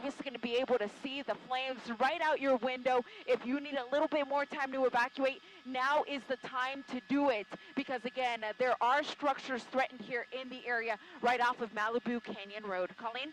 obviously going to be able to see the flames right out your window. If you need a little bit more time to evacuate, now is the time to do it, because again, there are structures threatened here in the area right off of Malibu Canyon Road. Colleen?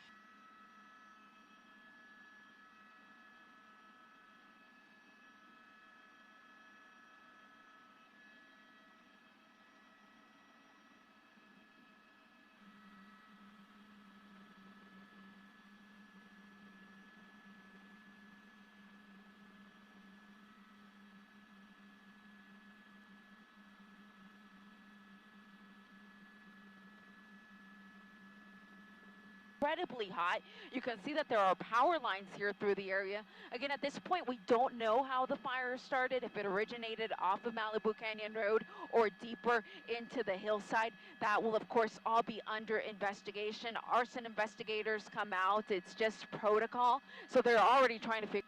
Incredibly hot. You can see that there are power lines here through the area. Again, at this point, we don't know how the fire started, if it originated off of Malibu Canyon Road or deeper into the hillside. That will, of course, all be under investigation. Arson investigators come out. It's just protocol. So they're already trying to figure.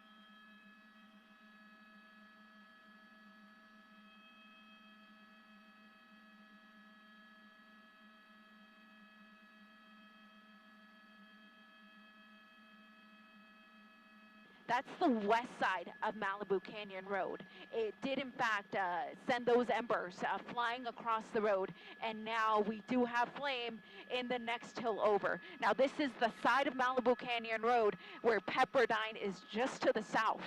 That's the west side of Malibu Canyon Road. It did, in fact, send those embers flying across the road, and now we do have flame in the next hill over. Now, this is the side of Malibu Canyon Road where Pepperdine is just to the south.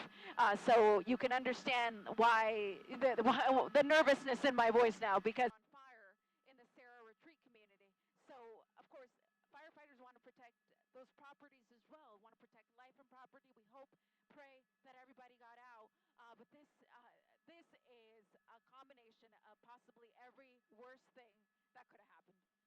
So you can understand why the nervousness in my voice now, because on fire in the Sarah Retreat community. So, of course, firefighters want to protect those properties as well, want to protect life and property. We hope, pray that everybody got out. But this is a combination of possibly every worst thing that could have happened.